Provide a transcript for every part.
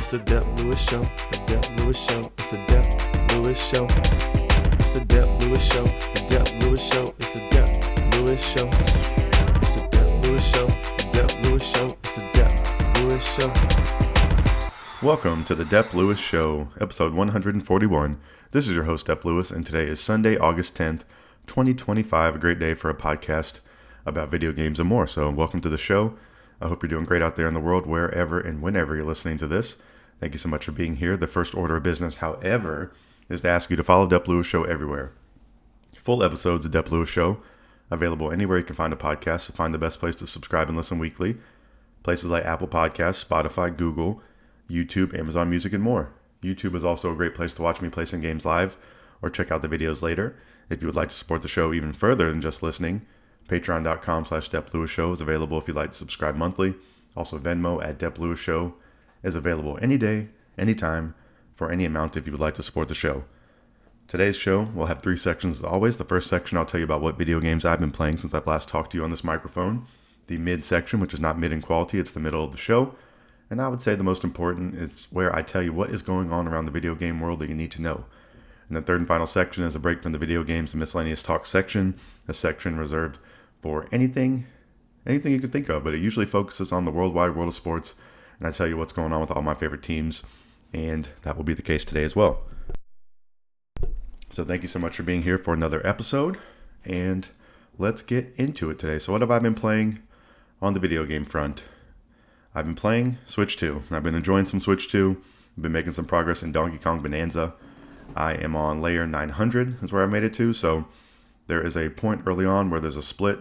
It's the Dep Lewis Show. The Dep Lewis Show. It's the Dep Lewis Show. It's the Dep Lewis Show. The Dep Lewis Show. It's the Dep Lewis Show. It's the Dep Lewis Show. The Dep Lewis Show. It's the Dep Lewis Show. Welcome to the Dep Lewis Show, episode 141. This is your host, Dep Lewis, and today is Sunday, August 10th, 2025. A great day for a podcast about video games and more. So welcome to the show. I hope you're doing great out there in the world, wherever and whenever you're listening to this. Thank you so much for being here. The first order of business, however, is to ask you to follow Dep Lewis Show everywhere. Full episodes of Dep Lewis Show available anywhere you can find a podcast. So find the best place to subscribe and listen weekly. Places like Apple Podcasts, Spotify, Google, YouTube, Amazon Music, and more. YouTube is also a great place to watch me play some games live or check out the videos later. If you would like to support the show even further than just listening, Patreon.com/Dep Lewis Show is available if you'd like to subscribe monthly. Also, Venmo at Dep Lewis Show is available any day, anytime, for any amount if you would like to support the show. Today's show will have three sections as always. The first section, I'll tell you about what video games I've been playing since I've last talked to you on this microphone. The mid section, which is not mid in quality, it's the middle of the show. And I would say the most important is where I tell you what is going on around the video game world that you need to know. And the third and final section is a break from the video games and miscellaneous talk section, a section reserved for anything you could think of, but it usually focuses on the worldwide world of sports, and I tell you what's going on with all my favorite teams, and that will be the case today as well. So thank you so much for being here for another episode, and let's get into it today. So what have I been playing on the video game front? I've been playing Switch 2, and I've been enjoying some Switch 2. I've been making some progress in Donkey Kong Bananza. I am on layer 900 is where I made it to, so there is a point early on where there's a split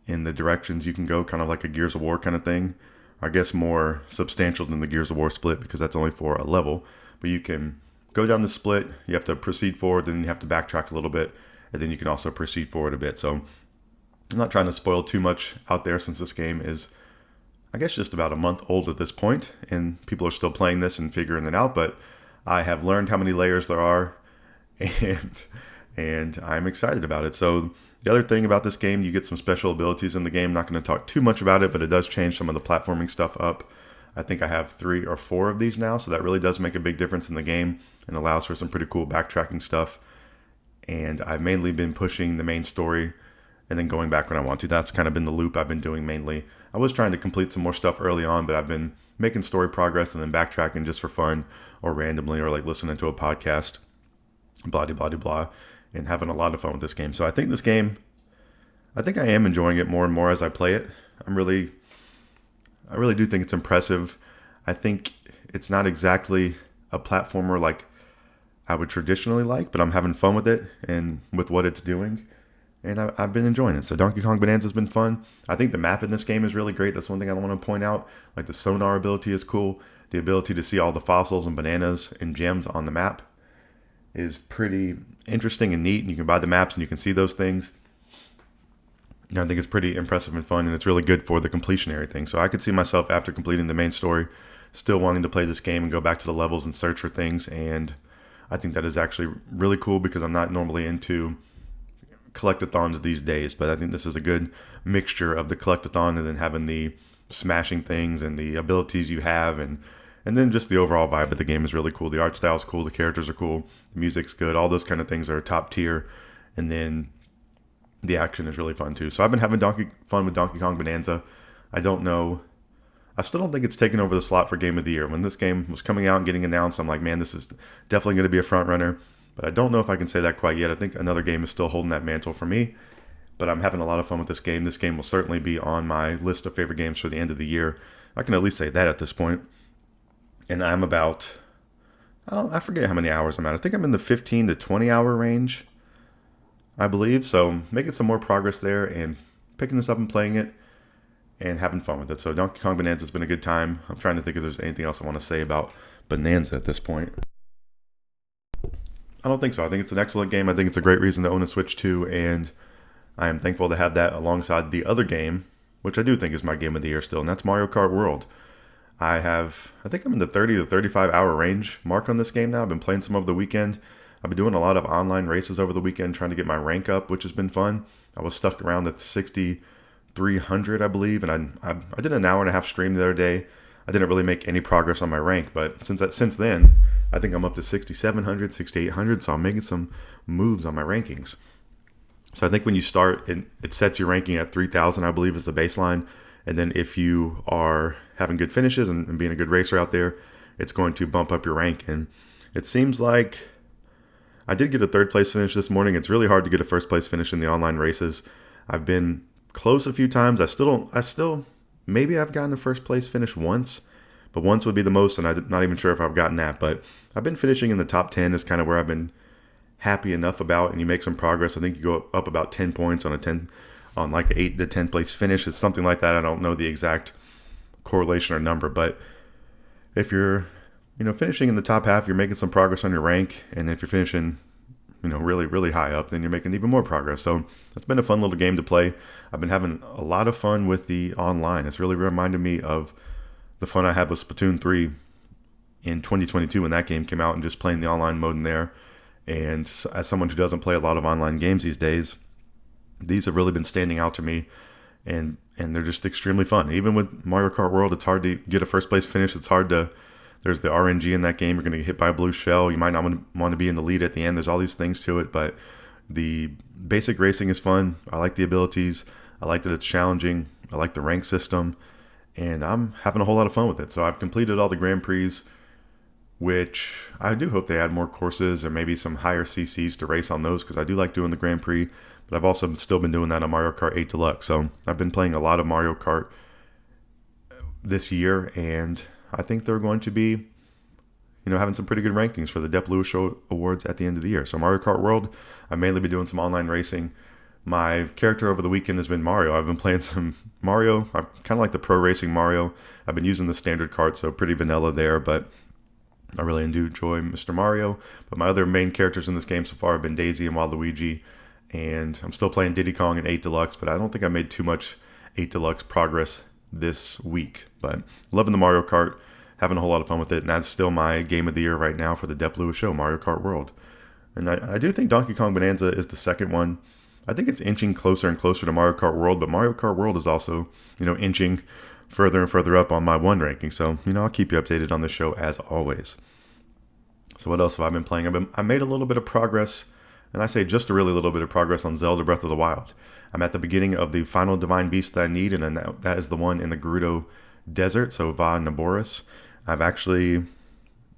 in the directions you can go, kind of like a Gears of War kind of thing. I guess more substantial than the Gears of War split because that's only for a level. But you can go down the split, you have to proceed forward, then you have to backtrack a little bit, and then you can also proceed forward a bit. So I'm not trying to spoil too much out there since this game is, I guess, just about a month old at this point, and people are still playing this and figuring it out, but I have learned how many layers there are, and I'm excited about it. So the other thing about this game, you get some special abilities in the game. Not going to talk too much about it, but it does change some of the platforming stuff up. I think I have 3 or 4 of these now, so that really does make a big difference in the game and allows for some pretty cool backtracking stuff. And I've mainly been pushing the main story and then going back when I want to. That's kind of been the loop I've been doing mainly. I was trying to complete some more stuff early on, but I've been making story progress and then backtracking just for fun or randomly or like listening to a podcast, blah, blah, blah, blah, and having a lot of fun with this game. So I think this game, I think I am enjoying it more and more as I play it. I really do think it's impressive. I think it's not exactly a platformer like I would traditionally like, but I'm having fun with it and with what it's doing. And I've been enjoying it. So Donkey Kong Bonanza has been fun. I think the map in this game is really great. That's one thing I want to point out. Like the sonar ability is cool. The ability to see all the fossils and bananas and gems on the map is pretty interesting and neat. And you can buy the maps and you can see those things. And I think it's pretty impressive and fun. And it's really good for the completionary thing. So I could see myself after completing the main story still wanting to play this game and go back to the levels and search for things. And I think that is actually really cool because I'm not normally into collectathons these days, but I think this is a good mixture of the collectathon and then having the smashing things and the abilities you have, and then just the overall vibe of the game is really cool. The art style is cool, the characters are cool, the music's good, all those kind of things are top tier, and then the action is really fun too. So I've been having fun with Donkey Kong Bonanza. I still don't think it's taken over the slot for Game of the Year. When this game was coming out and getting announced, I'm like, man, this is definitely going to be a front runner. But I don't know if I can say that quite yet. I think another game is still holding that mantle for me. But I'm having a lot of fun with this game. This game will certainly be on my list of favorite games for the end of the year. I can at least say that at this point. And I'm about, I forget how many hours I'm at. I think I'm in the 15 to 20 hour range, I believe. So making some more progress there and picking this up and playing it and having fun with it. So Donkey Kong Bonanza has been a good time. I'm trying to think if there's anything else I want to say about Bonanza at this point. I don't think so. I think it's an excellent game. I think it's a great reason to own a Switch 2, and I am thankful to have that alongside the other game, which I do think is my game of the year still, and that's Mario Kart World. I think I'm in the 30 to 35 hour range mark on this game now. I've been playing some over the weekend. I've been doing a lot of online races over the weekend, trying to get my rank up, which has been fun. I was stuck around at 6300, I believe, and I did an hour and a half stream the other day. I didn't really make any progress on my rank. But since then, I think I'm up to 6,700, 6,800. So I'm making some moves on my rankings. So I think when you start, it sets your ranking at 3,000, I believe, is the baseline. And then if you are having good finishes and being a good racer out there, it's going to bump up your rank. And it seems like I did get a third place finish this morning. It's really hard to get a first place finish in the online races. I've been close a few times. Maybe I've gotten a first place finish once, but once would be the most, and I'm not even sure if I've gotten that. But I've been finishing in the top 10 is kind of where I've been happy enough about, and you make some progress. I think you go up about 10 points on like an 8 to 10 place finish. It's something like that. I don't know the exact correlation or number, but if you're finishing in the top half, you're making some progress on your rank. And if you're finishing really, really high up, then you're making even more progress. So it's been a fun little game to play. I've been having a lot of fun with the online. It's really reminded me of the fun I had with Splatoon 3 in 2022 when that game came out, and just playing the online mode in there. And as someone who doesn't play a lot of online games these days, these have really been standing out to me, and they're just extremely fun. Even with Mario Kart World, it's hard to get a first place finish. There's the RNG in that game. You're going to get hit by a blue shell. You might not want to be in the lead at the end. There's all these things to it, but the basic racing is fun. I like the abilities. I like that it's challenging. I like the rank system, and I'm having a whole lot of fun with it. So I've completed all the Grand Prix, which I do hope they add more courses or maybe some higher CCs to race on those, because I do like doing the Grand Prix, but I've also still been doing that on Mario Kart 8 Deluxe. So I've been playing a lot of Mario Kart this year, and I think they're going to be, having some pretty good rankings for the Dep Lewis Show awards at the end of the year. So Mario Kart World, I've mainly been doing some online racing. My character over the weekend has been Mario. I've been playing some Mario. I kind of like the pro racing Mario. I've been using the standard cart, so pretty vanilla there, but I really do enjoy Mr. Mario. But my other main characters in this game so far have been Daisy and Waluigi, and I'm still playing Diddy Kong and 8 Deluxe, but I don't think I made too much 8 Deluxe progress this week. But loving the Mario Kart, having a whole lot of fun with it, and that's still my game of the year right now for the Dep Lewis Show, Mario Kart World. And I do think Donkey Kong Bonanza is the second one. I think it's inching closer and closer to Mario Kart World, but Mario Kart World is also, inching further and further up on my one ranking. So, I'll keep you updated on the show as always. So what else have I been playing? I made a little bit of progress, and I say just a really little bit of progress on Zelda Breath of the Wild. I'm at the beginning of the final Divine Beast that I need, and that is the one in the Gerudo Desert, so Va Naboris. The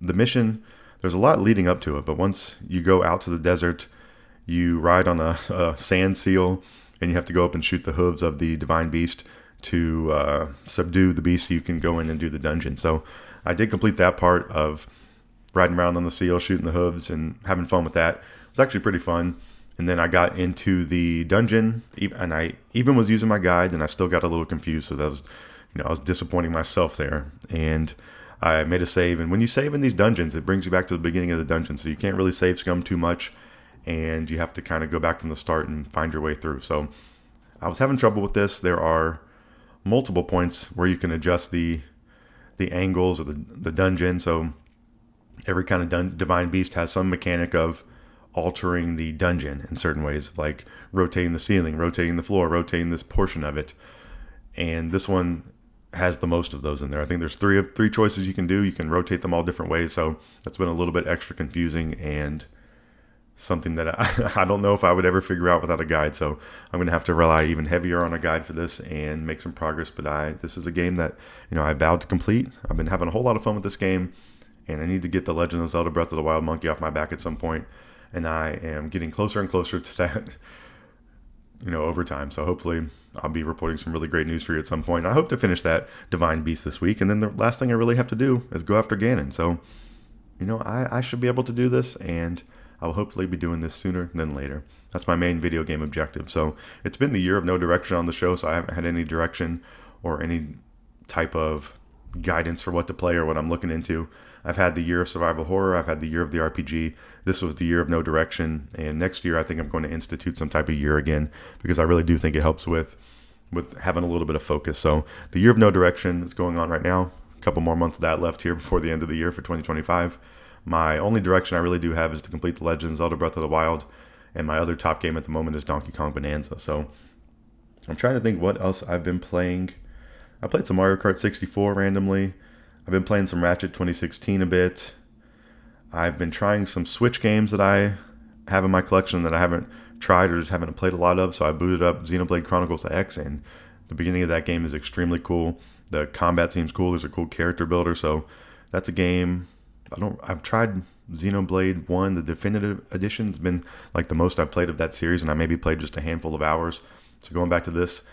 mission, there's a lot leading up to it, but once you go out to the desert, you ride on a sand seal, and you have to go up and shoot the hooves of the Divine Beast to subdue the beast so you can go in and do the dungeon. So I did complete that part of riding around on the seal, shooting the hooves, and having fun with that. It was actually pretty fun. And then I got into the dungeon, and I even was using my guide, and I still got a little confused. So that was, I was disappointing myself there. And I made a save. And when you save in these dungeons, it brings you back to the beginning of the dungeon. So you can't really save scum too much, and you have to kind of go back from the start and find your way through. So I was having trouble with this. There are multiple points where you can adjust the angles or the dungeon. So every kind of divine beast has some mechanic of altering the dungeon in certain ways, like rotating the ceiling, rotating the floor, rotating this portion of it. And this one has the most of those in there. I think there's three choices you can do. You can rotate them all different ways. So that's been a little bit extra confusing and something that I don't know if I would ever figure out without a guide. So I'm going to have to rely even heavier on a guide for this and make some progress. But this is a game that, I vowed to complete. I've been having a whole lot of fun with this game, and I need to get the Legend of Zelda Breath of the Wild monkey off my back at some point. And I am getting closer and closer to that, over time. So hopefully I'll be reporting some really great news for you at some point. I hope to finish that Divine Beast this week. And then the last thing I really have to do is go after Ganon. So, I should be able to do this, and I'll hopefully be doing this sooner than later. That's my main video game objective. So it's been the year of no direction on the show, so I haven't had any direction or any type of guidance for what to play or what I'm looking into. I've had the year of survival horror. I've had the year of the RPG. This was the year of no direction. And next year, I think I'm going to institute some type of year again, because I really do think it helps with having a little bit of focus. So the year of no direction is going on right now. A couple more months of that left here before the end of the year for 2025. My only direction I really do have is to complete the Legend of Zelda Breath of the Wild. And my other top game at the moment is Donkey Kong Bonanza. So I'm trying to think what else I've been playing. I played some Mario Kart 64 randomly. I've been playing some Ratchet 2016 a bit. I've been trying some Switch games that I have in my collection that I haven't tried or just haven't played a lot of. So I booted up Xenoblade Chronicles X, and the beginning of that game is extremely cool. The combat seems cool. There's a cool character builder. So that's a game. I've tried Xenoblade 1, the definitive edition. It's been like the most I've played of that series, and I maybe played just a handful of hours. So going back to this,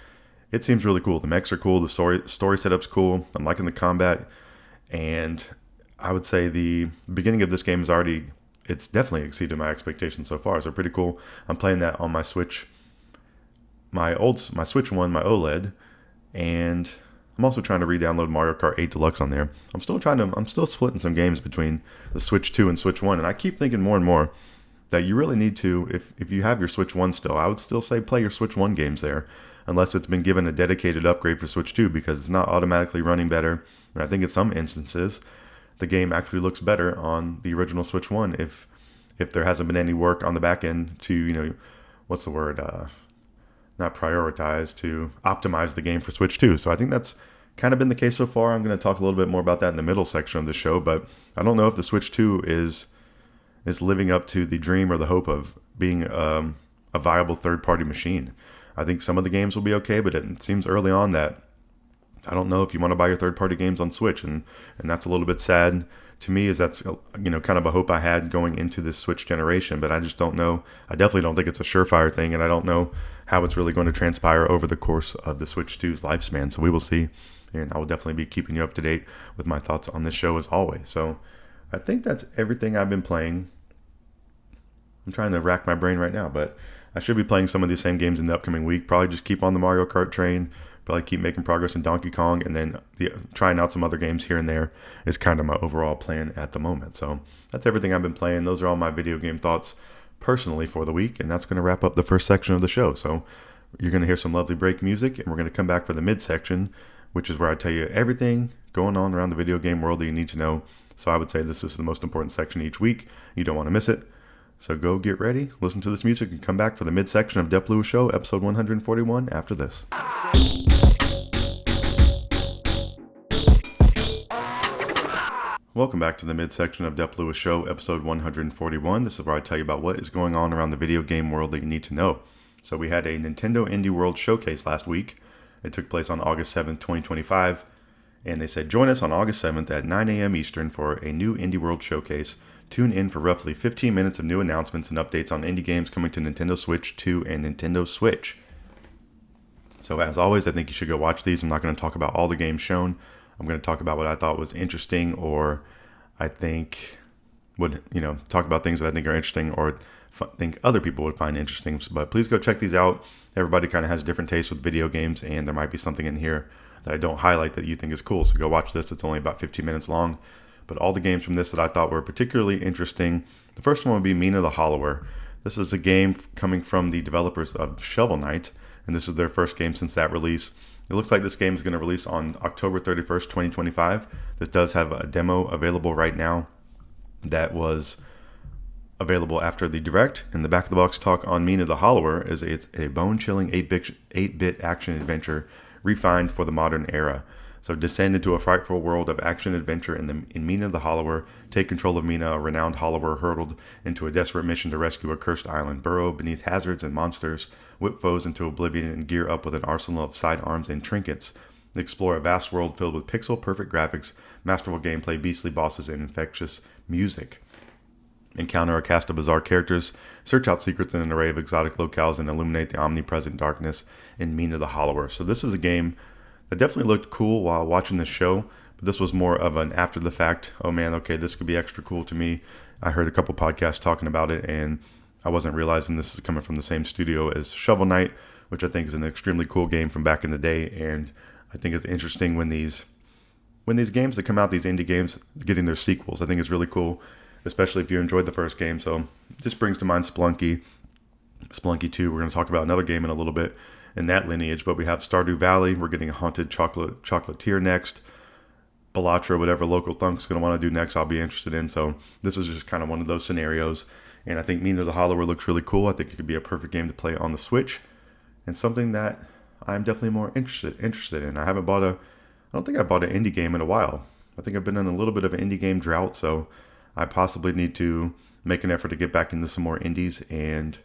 it seems really cool. The mechs are cool. The story setup's cool. I'm liking the combat. And I would say the beginning of this game it's definitely exceeded my expectations so far. So pretty cool. I'm playing that on my Switch, my Switch 1, my OLED, and I'm also trying to re-download Mario Kart 8 Deluxe on there. I'm still splitting some games between the Switch 2 and Switch 1, and I keep thinking more and more that you really need to, if you have your Switch 1 still, I would still say play your Switch 1 games there, unless it's been given a dedicated upgrade for Switch 2, because it's not automatically running better. And I think in some instances, the game actually looks better on the original Switch 1 if there hasn't been any work on the back end to, what's the word, not prioritize, to optimize the game for Switch 2. So I think that's kind of been the case so far. I'm going to talk a little bit more about that in the middle section of the show, but I don't know if the Switch 2 is living up to the dream or the hope of being a viable third-party machine. I think some of the games will be okay, but it seems early on that I don't know if you want to buy your third-party games on Switch, and that's a little bit sad to me, as that's kind of a hope I had going into this Switch generation, but I just don't know. I definitely don't think it's a surefire thing, and I don't know how it's really going to transpire over the course of the Switch 2's lifespan, so we will see, and I will definitely be keeping you up to date with my thoughts on this show as always. So I think that's everything I've been playing. I'm trying to rack my brain right now, but I should be playing some of these same games in the upcoming week. Probably just keep on the Mario Kart train. Probably keep making progress in Donkey Kong, and then trying out some other games here and there is kind of my overall plan at the moment. So that's everything I've been playing. Those are all my video game thoughts personally for the week, and that's going to wrap up the first section of the show. So you're going to hear some lovely break music, and we're going to come back for the midsection, which is where I tell you everything going on around the video game world that you need to know. So I would say this is the most important section each week. You don't want to miss it. So go get ready, listen to this music, and come back for the midsection of Dep Lewis Show, episode 141, after this. Welcome back to the midsection of Dep Lewis Show, episode 141. This is where I tell you about what is going on around the video game world that you need to know. So we had a Nintendo Indie World Showcase last week. It took place on August 7th, 2025. And they said, join us on August 7th at 9 a.m. Eastern for a new Indie World Showcase. Tune in for roughly 15 minutes of new announcements and updates on indie games coming to Nintendo Switch 2 and Nintendo Switch. So as always, I think you should go watch these. I'm not going to talk about all the games shown. I'm going to talk about what I thought was interesting, or I think would, talk about things that I think are interesting or think other people would find interesting. But please go check these out. Everybody kind of has different tastes with video games, and there might be something in here that I don't highlight that you think is cool. So go watch this. It's only about 15 minutes long. But all the games from this that I thought were particularly interesting. The first one would be Mina the Hollower. This is a game coming from the developers of Shovel Knight, and this is their first game since that release. It looks like this game is going to release on October 31st, 2025. This does have a demo available right now that was available after the Direct. And the back of the box talk on Mina the Hollower is it's a bone-chilling 8-bit action adventure refined for the modern era. So descend into a frightful world of action-adventure in Mina the Hollower. Take control of Mina, a renowned hollower hurtled into a desperate mission to rescue a cursed island. Burrow beneath hazards and monsters, whip foes into oblivion, and gear up with an arsenal of sidearms and trinkets. Explore a vast world filled with pixel-perfect graphics, masterful gameplay, beastly bosses, and infectious music. Encounter a cast of bizarre characters, search out secrets in an array of exotic locales, and illuminate the omnipresent darkness in Mina the Hollower. So this is a game that definitely looked cool while watching the show, but this was more of an after the fact, oh man, okay, this could be extra cool to me. I heard a couple podcasts talking about it, and I wasn't realizing this is coming from the same studio as Shovel Knight, which I think is an extremely cool game from back in the day. And I think it's interesting when these games that come out, these indie games, getting their sequels. I think it's really cool, especially if you enjoyed the first game. So it just brings to mind Spelunky 2. We're going to talk about another game in a little bit in that lineage, but we have Stardew Valley. We're getting a Haunted Chocolatier next. Bellatra, whatever Local Thunk's going to want to do next, I'll be interested in. So this is just kind of one of those scenarios. And I think Mina the Hollower looks really cool. I think it could be a perfect game to play on the Switch, and something that I'm definitely more interested in. I don't think I bought an indie game in a while. I think I've been in a little bit of an indie game drought, so I possibly need to make an effort to get back into some more indies, and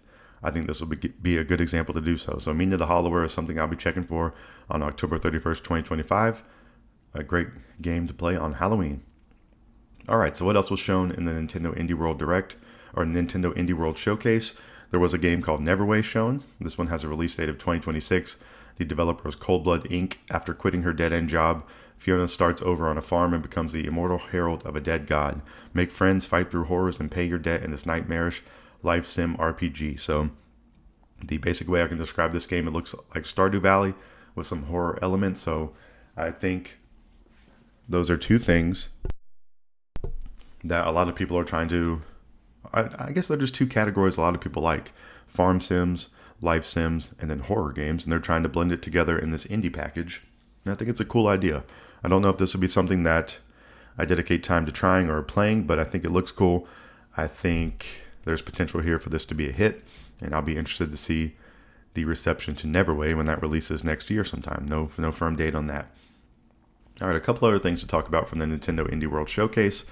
I think this will be a good example to do so. So Mina the Hollower is something I'll be checking for on October 31st, 2025. A great game to play on Halloween. All right, so what else was shown in the Nintendo Indie World Direct, or Nintendo Indie World Showcase? There was a game called Neverway shown. This one has a release date of 2026. The developer is Cold Blood Inc. After quitting her dead-end job, Fiona starts over on a farm and becomes the immortal herald of a dead god. Make friends, fight through horrors, and pay your debt in this nightmarish life sim RPG. So the basic way I can describe this game, it looks like Stardew Valley with some horror elements. So I think those are two things that a lot of people are trying to, I guess they're just two categories a lot of people like: farm sims, life sims, and then horror games. And they're trying to blend it together in this indie package. And I think it's a cool idea. I don't know if this would be something that I dedicate time to trying or playing, but I think it looks cool. I think there's potential here for this to be a hit, and I'll be interested to see the reception to Neverway when that releases next year sometime. No firm date on that. All right, a couple other things to talk about from the Nintendo Indie World Showcase.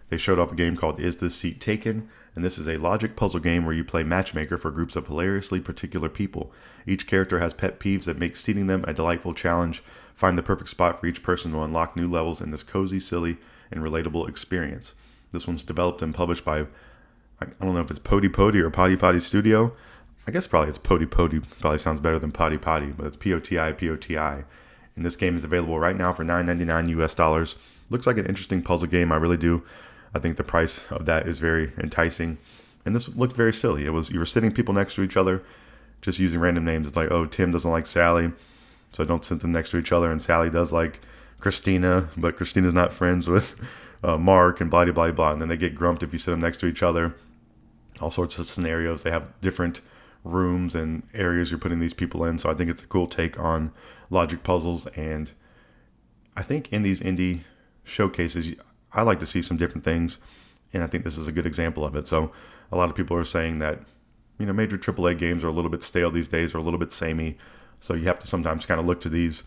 They showed off a game called Is This Seat Taken? And this is a logic puzzle game where you play matchmaker for groups of hilariously particular people. Each character has pet peeves that make seating them a delightful challenge. Find the perfect spot for each person to unlock new levels in this cozy, silly, and relatable experience. This one's developed and published by, I don't know if it's Pody Pody or Potty Potty Studio. I guess probably it's Pody Pody. Probably sounds better than Potty Potty, but it's P-O-T-I, P-O-T-I. And this game is available right now for $9.99 US. Looks like an interesting puzzle game. I really do. I think the price of that is very enticing. And this looked very silly. You were sitting people next to each other, just using random names. It's like, oh, Tim doesn't like Sally, so don't sit them next to each other. And Sally does like Christina, but Christina's not friends with Mark, and blah, blah, blah, blah. And then they get grumped if you sit them next to each other. All sorts of scenarios. They have different rooms and areas you're putting these people in. So I think it's a cool take on logic puzzles. And I think in these indie showcases, I like to see some different things, and I think this is a good example of it. So a lot of people are saying that, major AAA games are a little bit stale these days, or a little bit samey. So you have to sometimes kind of look to these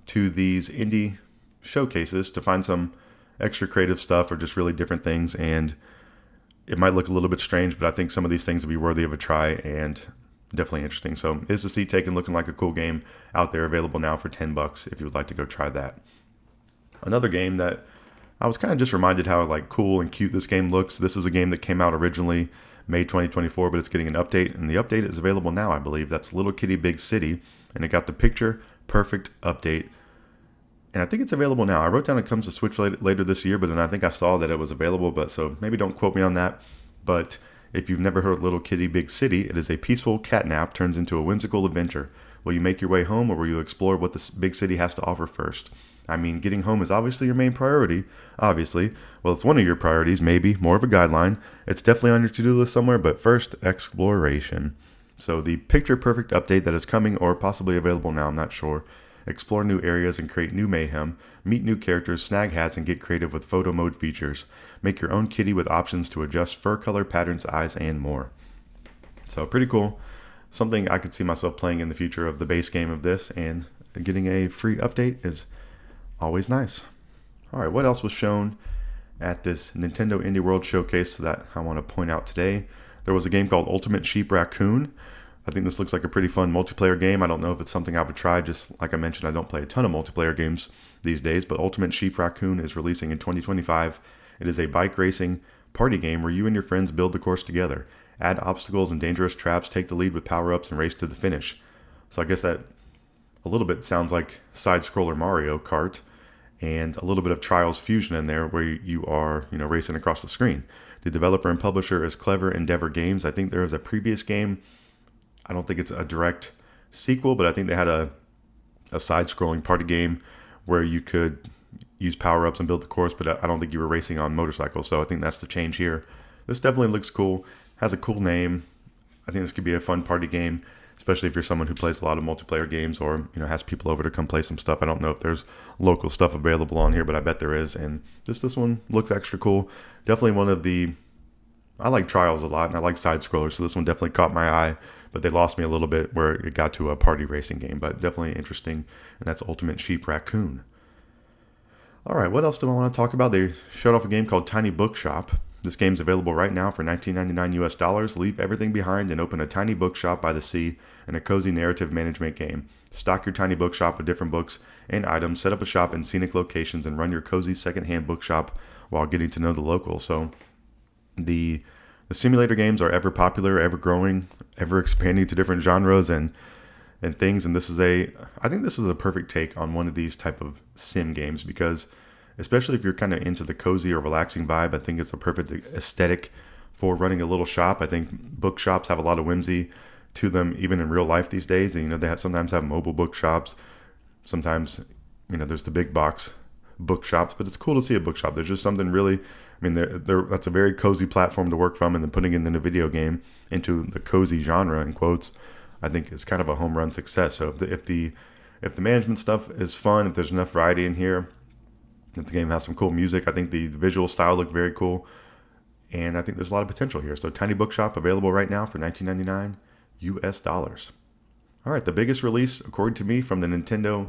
indie showcases to find some extra creative stuff or just really different things. And it might look a little bit strange, but I think some of these things will be worthy of a try and definitely interesting. So Is the Seat Taken looking like a cool game out there, available now for $10 if you would like to go try that. Another game that I was kind of just reminded how cool and cute this game looks. This is a game that came out originally May 2024, but it's getting an update, and the update is available now, I believe. That's Little Kitty Big City, and it got the picture perfect update, and I think it's available now. I wrote down it comes to Switch later this year, but then I think I saw that it was available, but so maybe don't quote me on that. But if you've never heard of Little Kitty Big City, it is a peaceful catnap turns into a whimsical adventure. Will you make your way home, or will you explore what this big city has to offer first? I mean, getting home is obviously your main priority, obviously. Well, it's one of your priorities, maybe, more of a guideline. It's definitely on your to-do list somewhere, but first, exploration. So the picture-perfect update that is coming, or possibly available now, I'm not sure. Explore new areas and create new mayhem. Meet new characters, snag hats, and get creative with photo mode features. Make your own kitty with options to adjust fur color, patterns, eyes, and more. So pretty cool. Something I could see myself playing in the future of the base game of this, and getting a free update is always nice. All right, what else was shown at this Nintendo Indie World Showcase that I want to point out today? There was a game called Ultimate Sheep Raccoon. I think this looks like a pretty fun multiplayer game. I don't know if it's something I would try. Just like I mentioned, I don't play a ton of multiplayer games these days, but Ultimate Sheep Raccoon is releasing in 2025. It is a bike racing party game where you and your friends build the course together. Add obstacles and dangerous traps, take the lead with power-ups, and race to the finish. So I guess that a little bit sounds like side-scroller Mario Kart, and a little bit of Trials Fusion in there where you are, racing across the screen. The developer and publisher is Clever Endeavor Games. I think there was a previous game. I don't think it's a direct sequel, but I think they had a side-scrolling party game where you could use power-ups and build the course, but I don't think you were racing on motorcycles, so I think that's the change here. This definitely looks cool, has a cool name. I think this could be a fun party game, especially if you're someone who plays a lot of multiplayer games, or has people over to come play some stuff. I don't know if there's local stuff available on here, but I bet there is. And this one looks extra cool. Definitely one of the, I like Trials a lot, and I like side scrollers, so this one definitely caught my eye. But they lost me a little bit where it got to a party racing game, but definitely interesting. And that's Ultimate Sheep Raccoon. All right, what else do I want to talk about? They showed off a game called Tiny Bookshop. This game's available right now for $19.99 US. Leave everything behind and open a tiny bookshop by the sea in a cozy narrative management game. Stock your tiny bookshop with different books and items, set up a shop in scenic locations, and run your cozy secondhand bookshop while getting to know the locals. So the simulator games are ever popular, ever growing, ever expanding to different genres and things. And I think this is a perfect take on one of these type of sim games, because especially if you're kind of into the cozy or relaxing vibe, I think it's the perfect aesthetic for running a little shop. I think bookshops have a lot of whimsy to them, even in real life these days. And, they sometimes have mobile bookshops. Sometimes, there's the big box bookshops, but it's cool to see a bookshop. There's just something really, that's a very cozy platform to work from, and then putting it in a video game into the cozy genre, in quotes, I think is kind of a home run success. So if the management stuff is fun, if there's enough variety in here, if the game has some cool music, I think the visual style looked very cool, and I think there's a lot of potential here. So Tiny Bookshop available right now for $19.99 US. All right, the biggest release, according to me, from the Nintendo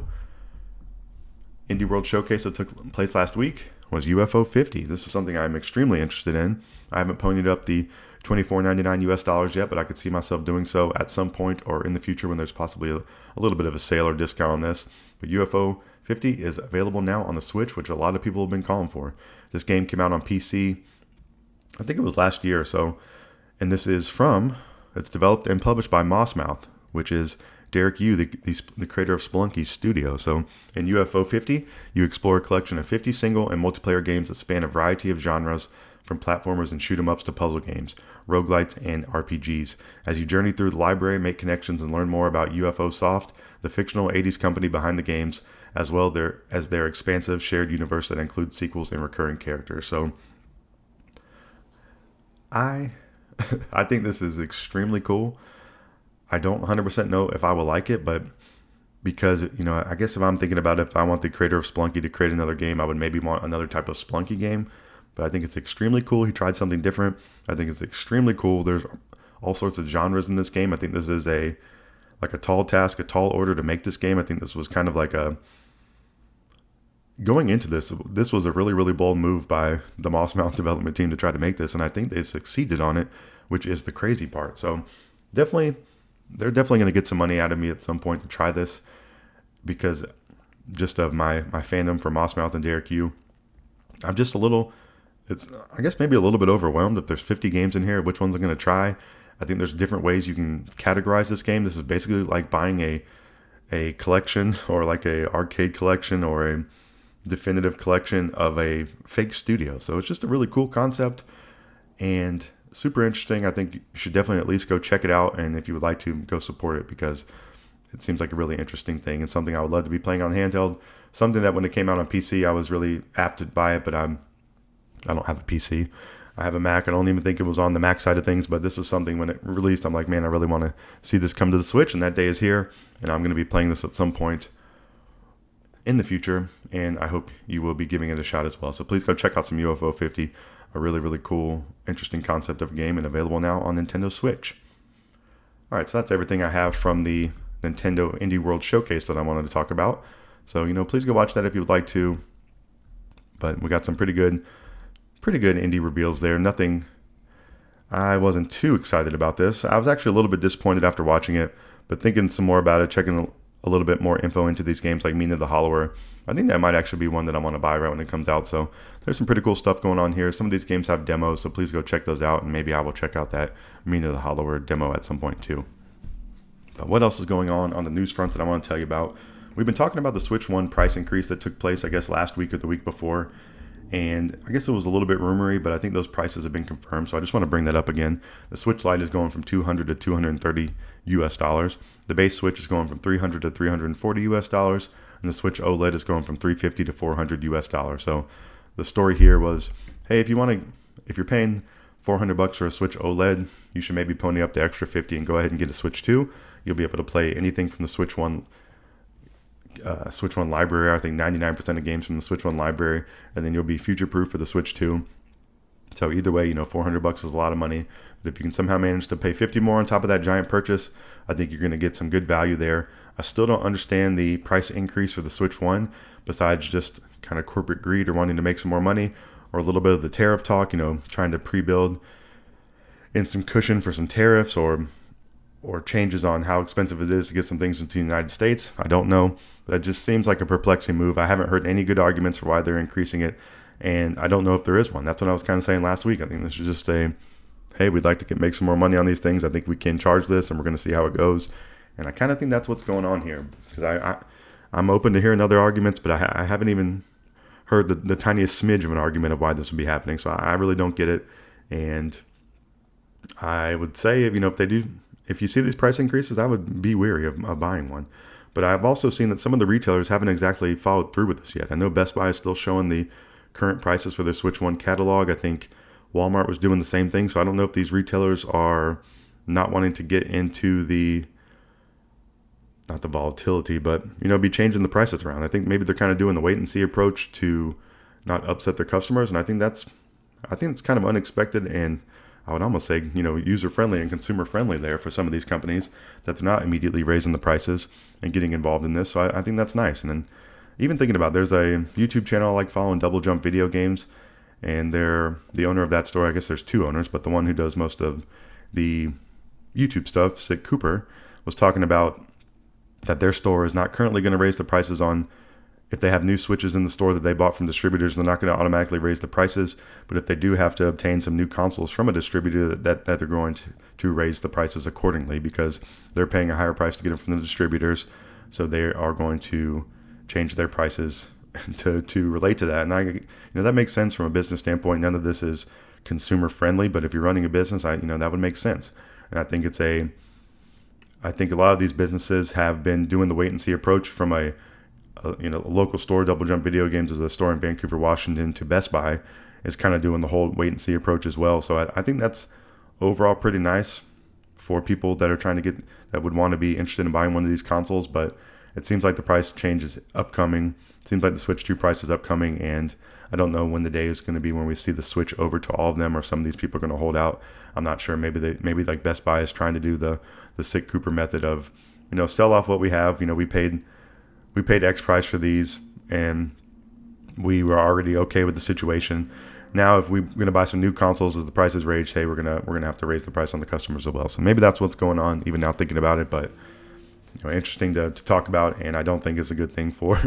Indie World Showcase that took place last week was UFO 50. This is something I'm extremely interested in. I haven't ponied up the $24.99 US yet, but I could see myself doing so at some point or in the future when there's possibly a little bit of a sale or discount on this. But UFO 50 is available now on the Switch, which a lot of people have been calling for. This game came out on PC, I think it was last year or so, and it's developed and published by Mossmouth, which is Derek Yu, the creator of Spelunky's studio. So in UFO 50, you explore a collection of 50 single and multiplayer games that span a variety of genres, from platformers and shoot-'em-ups to puzzle games, roguelites, and RPGs. As you journey through the library, make connections, and learn more about UFO Soft, the fictional 80s company behind the games, as well as their expansive shared universe that includes sequels and recurring characters. So I think this is extremely cool. I don't 100% know if I will like it, but because, I guess if I'm thinking about it, if I want the creator of Spelunky to create another game, I would maybe want another type of Spelunky game. But I think it's extremely cool. He tried something different. I think it's extremely cool. There's all sorts of genres in this game. I think this is a tall task, a tall order to make this game. I think this was kind of going into this was a really, really bold move by the Mossmouth development team to try to make this. And I think they succeeded on it, which is the crazy part. So they're definitely going to get some money out of me at some point to try this, because just of my fandom for Mossmouth and Derek Yu. I'm just I guess maybe a little bit overwhelmed. If there's 50 games in here, which ones I'm going to try? I think there's different ways you can categorize this game. This is basically like buying a collection, or like a arcade collection, or a definitive collection of a fake studio. So it's just a really cool concept and super interesting. I think you should definitely at least go check it out, and if you would like to, go support it, because it seems like a really interesting thing and something I would love to be playing on handheld. Something that when it came out on PC, I was really apt to buy it, but I don't have a PC. I have a Mac. I don't even think it was on the Mac side of things, but this is something, when it released, I'm like, man, I really want to see this come to the Switch, and that day is here, and I'm going to be playing this at some point in the future, and I hope you will be giving it a shot as well. So please go check out some UFO 50, a really, really cool, interesting concept of a game, and available now on Nintendo Switch. All right, so that's everything I have from the Nintendo Indie World Showcase that I wanted to talk about. So, please go watch that if you would like to. But we got some pretty good indie reveals there. Nothing, I wasn't too excited about this. I was actually a little bit disappointed after watching it, but thinking some more about it, checking a little bit more info into these games like Mina the Hollower, I think that might actually be one that I want to buy right when it comes out. So there's some pretty cool stuff going on here. Some of these games have demos, so please go check those out, and maybe I will check out that Mina the Hollower demo at some point too. But what else is going on the news front that I want to tell you about? We've been talking about the Switch 1 price increase that took place, I guess, last week or the week before. And I guess it was a little bit rumory, but I think those prices have been confirmed. So I just want to bring that up again. The Switch Lite is going from $200 to $230 US. The base Switch is going from $300 to $340 US. And the Switch OLED is going from $350 to $400 US. So the story here was, hey, if you're paying $400 for a Switch OLED, you should maybe pony up the extra $50 and go ahead and get a Switch 2. You'll be able to play anything from the Switch 1 library. I think 99% of games from the Switch 1 library, and then you'll be future-proof for the Switch 2. So either way, $400 is a lot of money. But if you can somehow manage to pay $50 more on top of that giant purchase, I think you're going to get some good value there. I still don't understand the price increase for the Switch 1, besides just kind of corporate greed or wanting to make some more money, or a little bit of the tariff talk, trying to pre-build in some cushion for some tariffs or changes on how expensive it is to get some things into the United States. I don't know, but it just seems like a perplexing move. I haven't heard any good arguments for why they're increasing it, and I don't know if there is one. That's what I was kind of saying last week. I think this is just hey, we'd like to make some more money on these things. I think we can charge this, and we're going to see how it goes. And I kind of think that's what's going on here, because I'm open to hearing other arguments, but I haven't even heard the tiniest smidge of an argument of why this would be happening. So I really don't get it. And I would say, if you see these price increases, I would be weary of buying one. But I've also seen that some of the retailers haven't exactly followed through with this yet. I know Best Buy is still showing the current prices for their Switch 1 catalog. I think Walmart was doing the same thing. So I don't know if these retailers are not wanting to get into not the volatility, but, be changing the prices around. I think maybe they're kind of doing the wait and see approach to not upset their customers. And I think it's kind of unexpected, and I would almost say, user friendly and consumer friendly there for some of these companies, that they're not immediately raising the prices and getting involved in this. So I think that's nice. And then even thinking about, there's a YouTube channel I like following, Double Jump Video Games, and they're the owner of that store. I guess there's two owners, but the one who does most of the YouTube stuff, Sick Cooper, was talking about that their store is not currently going to raise the prices on, if they have new Switches in the store that they bought from distributors, they're not going to automatically raise the prices. But if they do have to obtain some new consoles from a distributor, that they're going to raise the prices accordingly, because they're paying a higher price to get them from the distributors. So they are going to change their prices to relate to that. And that makes sense from a business standpoint. None of this is consumer friendly, but if you're running a business, that would make sense. And I think I think a lot of these businesses have been doing the wait and see approach from a local store. Double Jump Video Games is a store in Vancouver, Washington, to Best Buy is kind of doing the whole wait and see approach as well. So I think that's overall pretty nice for people that are trying to that would want to be interested in buying one of these consoles. But it seems like the price change is upcoming. It seems like the Switch 2 price is upcoming, and I don't know when the day is going to be when we see the switch over to all of them, or some of these people are going to hold out. I'm not sure. Maybe like Best Buy is trying to do the Sick Cooper method of, sell off what we have. We paid X price for these, and we were already okay with the situation. Now, if we're going to buy some new consoles as the price is raised, hey, we're gonna have to raise the price on the customers as well. So maybe that's what's going on, even now thinking about it. But interesting to talk about, and I don't think it's a good thing for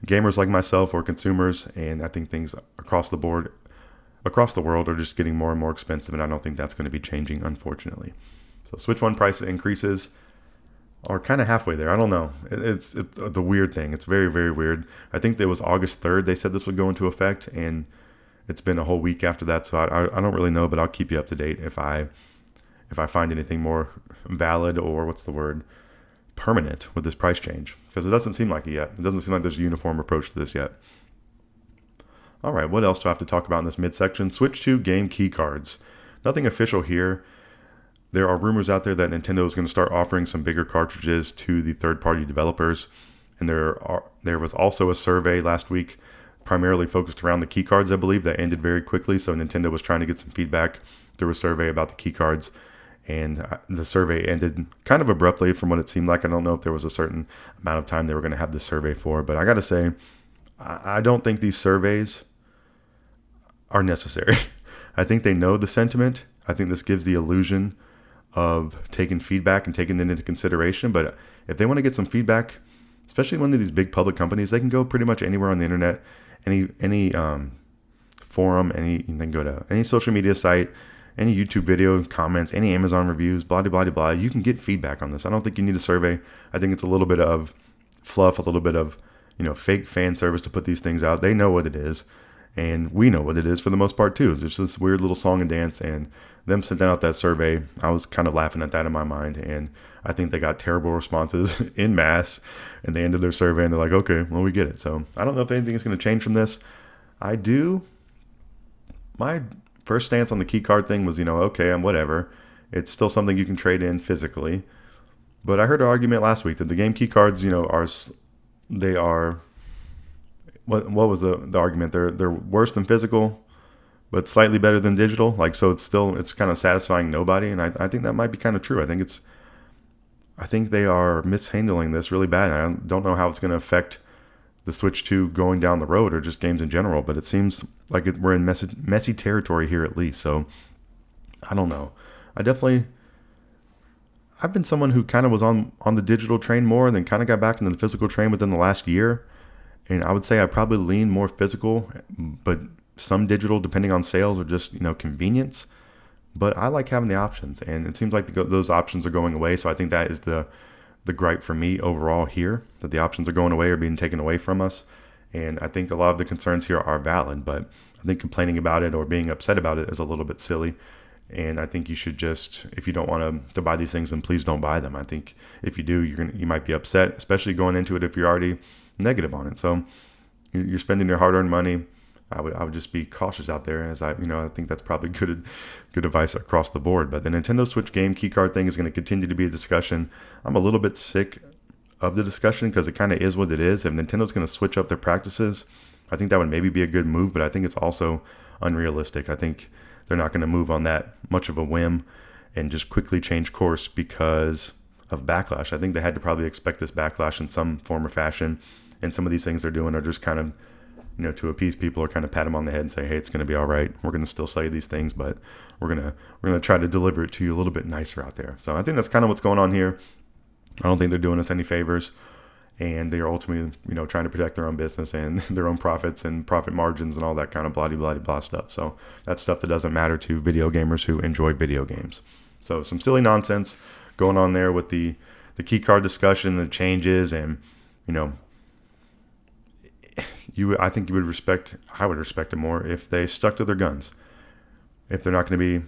gamers like myself or consumers. And I think things across the board, across the world, are just getting more and more expensive, and I don't think that's going to be changing, unfortunately. So Switch 1 price increases are kind of halfway there. I don't know. It's the weird thing. It's very, very weird. I think it was August 3rd they said this would go into effect, and it's been a whole week after that. So I don't really know, but I'll keep you up to date if I find anything more valid, or permanent with this price change, because it doesn't seem like it yet. It doesn't seem like there's a uniform approach to this yet. All right, what else do I have to talk about in this midsection? Switch 2 game key cards. Nothing official here. There are rumors out there that Nintendo is going to start offering some bigger cartridges to the third-party developers. And there was also a survey last week primarily focused around the key cards, I believe, that ended very quickly. So Nintendo was trying to get some feedback through a survey about the key cards. And the survey ended kind of abruptly from what it seemed like. I don't know if there was a certain amount of time they were going to have this survey for. But I got to say, I don't think these surveys are necessary. I think they know the sentiment. I think this gives the illusion of taking feedback and taking it into consideration. But if they want to get some feedback, especially one of these big public companies, they can go pretty much anywhere on the internet, any forum, they can go to any social media site, any YouTube video, comments, any Amazon reviews, blah, blah, blah, blah. You can get feedback on this. I don't think you need a survey. I think it's a little bit of fluff, a little bit of, fake fan service to put these things out. They know what it is, and we know what it is for the most part too. There's this weird little song and dance, and them sending out that survey, I was kind of laughing at that in my mind, and I think they got terrible responses in mass, and they ended their survey, and they're like, okay, well, we get it. So I don't know if anything is going to change from this. My first stance on the key card thing was, okay, I'm whatever. It's still something you can trade in physically. But I heard an argument last week that the game key cards, what was the argument? They're worse than physical, but slightly better than digital. So it's kind of satisfying nobody. And I think that might be kind of true. I think they are mishandling this really bad. I don't know how it's going to affect the Switch 2 going down the road or just games in general, but it seems like we're in messy territory here at least. So I don't know. I've been someone who kind of was on the digital train more and then kind of got back into the physical train within the last year. And I would say I probably lean more physical, but some digital depending on sales or just, convenience. But I like having the options, and it seems like those options are going away. So I think that is the gripe for me overall here, that the options are going away or being taken away from us. And I think a lot of the concerns here are valid, but I think complaining about it or being upset about it is a little bit silly. And I think you should just, if you don't want to buy these things, then please don't buy them. I think if you do, you might be upset, especially going into it if you're already negative on it. So you're spending your hard-earned money. I would just be cautious out there, as I think that's probably good advice across the board. But the Nintendo Switch game keycard thing is going to continue to be a discussion. I'm a little bit sick of the discussion because it kind of is what it is. If Nintendo's going to switch up their practices, I think that would maybe be a good move, but I think it's also unrealistic. I think they're not going to move on that much of a whim and just quickly change course because of backlash. I think they had to probably expect this backlash in some form or fashion, and some of these things they're doing are just kind of, to appease people or kind of pat them on the head and say, hey, it's going to be all right. We're going to still say these things, but we're going to try to deliver it to you a little bit nicer out there. So I think that's kind of what's going on here. I don't think they're doing us any favors, and they are ultimately, trying to protect their own business and their own profits and profit margins and all that kind of blah stuff. So that's stuff that doesn't matter to video gamers who enjoy video games. So some silly nonsense going on there with the key card discussion, the changes, and, I think I would respect it more if they stuck to their guns. If they're not going to be,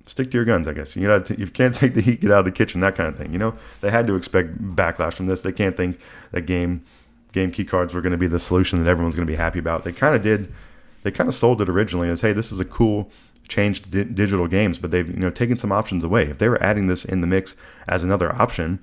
stick to your guns, I guess. You can't take the heat, get out of the kitchen, that kind of thing. They had to expect backlash from this. They can't think that game key cards were going to be the solution that everyone's going to be happy about. They kind of did. They kind of sold it originally as, hey, this is a cool change to digital games, but they've taken some options away. If they were adding this in the mix as another option,